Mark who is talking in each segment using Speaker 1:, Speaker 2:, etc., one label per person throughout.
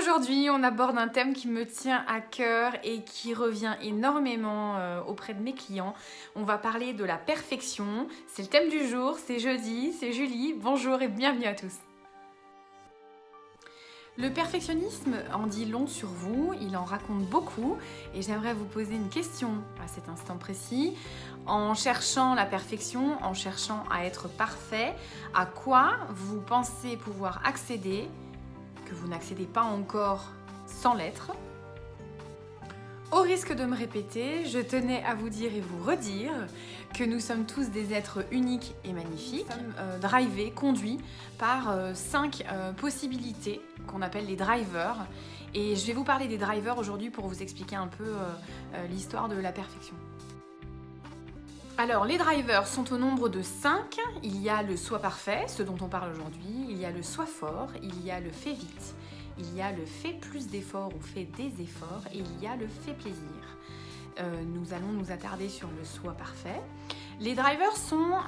Speaker 1: Aujourd'hui, on aborde un thème qui me tient à cœur et qui revient énormément auprès de mes clients. On va parler de la perfection. C'est le thème du jour, c'est jeudi, c'est Julie. Bonjour et bienvenue à tous. Le perfectionnisme en dit long sur vous, il en raconte beaucoup et j'aimerais vous poser une question à cet instant précis. En cherchant la perfection, en cherchant à être parfait, à quoi vous pensez pouvoir accéder que vous n'accédez pas encore sans l'être? Au risque de me répéter, je tenais à vous dire et vous redire que nous sommes tous des êtres uniques et magnifiques, drivés, conduits par 5 possibilités qu'on appelle les drivers. Et je vais vous parler des drivers aujourd'hui pour vous expliquer un peu l'histoire de la perfection. Alors, les drivers sont au nombre de 5. Il y a le soi parfait, ce dont on parle aujourd'hui. Il y a le soi fort, il y a le fait vite, il y a le fait plus d'efforts ou fait des efforts, et il y a le fait plaisir. Nous allons nous attarder sur le soi parfait. Les drivers sont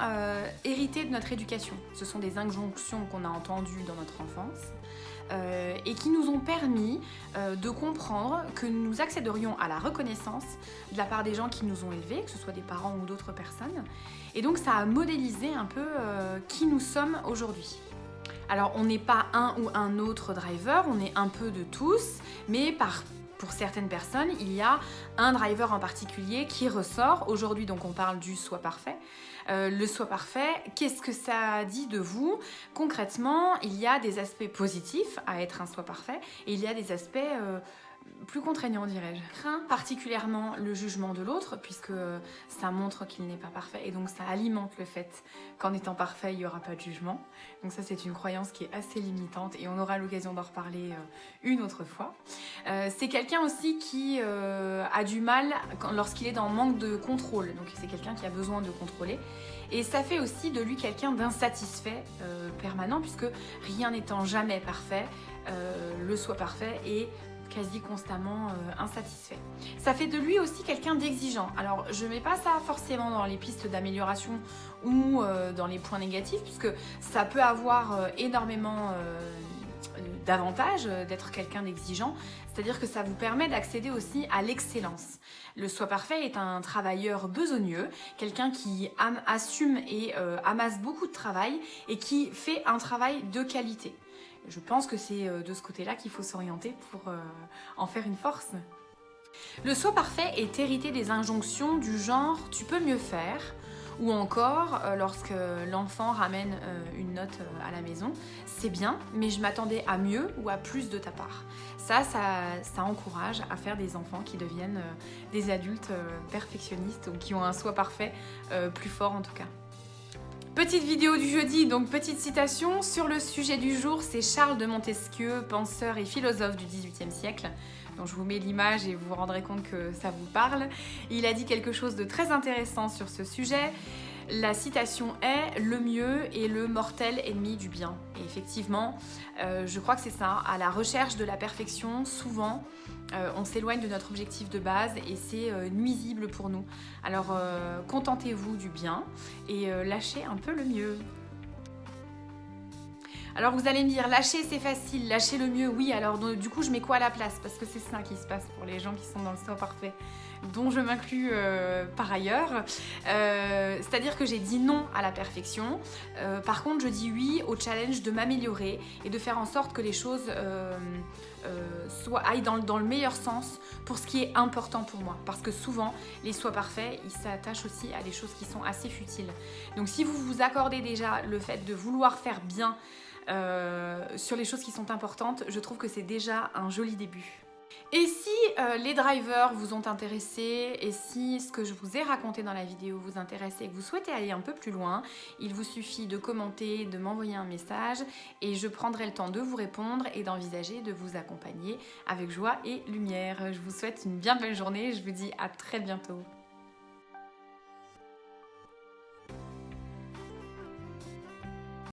Speaker 1: hérités de notre éducation. Ce sont des injonctions qu'on a entendues dans notre enfance et qui nous ont permis de comprendre que nous accéderions à la reconnaissance de la part des gens qui nous ont élevés, que ce soit des parents ou d'autres personnes. Et donc ça a modélisé un peu qui nous sommes aujourd'hui. Alors on n'est pas un ou un autre driver, on est un peu de tous, mais pour certaines personnes, il y a un driver en particulier qui ressort. Aujourd'hui, donc, on parle du soi parfait. Le soi parfait, qu'est-ce que ça dit de vous? Concrètement, il y a des aspects positifs à être un soi parfait et il y a des aspects plus contraignant, dirais-je. Je crains particulièrement le jugement de l'autre puisque ça montre qu'il n'est pas parfait et donc ça alimente le fait qu'en étant parfait, il n'y aura pas de jugement. Donc ça, c'est une croyance qui est assez limitante et on aura l'occasion d'en reparler une autre fois. C'est quelqu'un aussi qui a du mal lorsqu'il est dans manque de contrôle. Donc c'est quelqu'un qui a besoin de contrôler. Et ça fait aussi de lui quelqu'un d'insatisfait permanent puisque rien n'étant jamais parfait, le soi parfait est quasi constamment insatisfait. Ça fait de lui aussi quelqu'un d'exigeant. Alors je mets pas ça forcément dans les pistes d'amélioration ou dans les points négatifs puisque ça peut avoir énormément d'avantages d'être quelqu'un d'exigeant, c'est-à-dire que ça vous permet d'accéder aussi à l'excellence. Le soi parfait est un travailleur besogneux, quelqu'un qui assume et amasse beaucoup de travail et qui fait un travail de qualité. Je pense que c'est de ce côté-là qu'il faut s'orienter pour en faire une force. Le soi parfait est hérité des injonctions du genre « tu peux mieux faire » ou encore lorsque l'enfant ramène une note à la maison, c'est bien, mais je m'attendais à mieux ou à plus de ta part. Ça encourage à faire des enfants qui deviennent des adultes perfectionnistes ou qui ont un soi parfait plus fort en tout cas. Petite vidéo du jeudi, donc petite citation sur le sujet du jour, c'est Charles de Montesquieu, penseur et philosophe du XVIIIe siècle, dont je vous mets l'image et vous vous rendrez compte que ça vous parle. Il a dit quelque chose de très intéressant sur ce sujet. La citation est « Le mieux est le mortel ennemi du bien ». Et effectivement, je crois que c'est ça, à la recherche de la perfection, souvent, on s'éloigne de notre objectif de base et c'est nuisible pour nous. Alors, contentez-vous du bien et lâchez un peu le mieux. Alors vous allez me dire, lâcher c'est facile, lâcher le mieux, oui, alors du coup je mets quoi à la place? Parce que c'est ça qui se passe pour les gens qui sont dans le soi parfait, dont je m'inclus par ailleurs. C'est-à-dire que j'ai dit non à la perfection, par contre je dis oui au challenge de m'améliorer et de faire en sorte que les choses aillent dans le meilleur sens pour ce qui est important pour moi. Parce que souvent, les soi parfaits, ils s'attachent aussi à des choses qui sont assez futiles. Donc si vous vous accordez déjà le fait de vouloir faire bien sur les choses qui sont importantes, je trouve que c'est déjà un joli début. Et si les drivers vous ont intéressé et si ce que je vous ai raconté dans la vidéo vous intéresse et que vous souhaitez aller un peu plus loin, il vous suffit de commenter, de m'envoyer un message et je prendrai le temps de vous répondre et d'envisager de vous accompagner avec joie et lumière. Je vous souhaite une bien belle journée et je vous dis à très bientôt.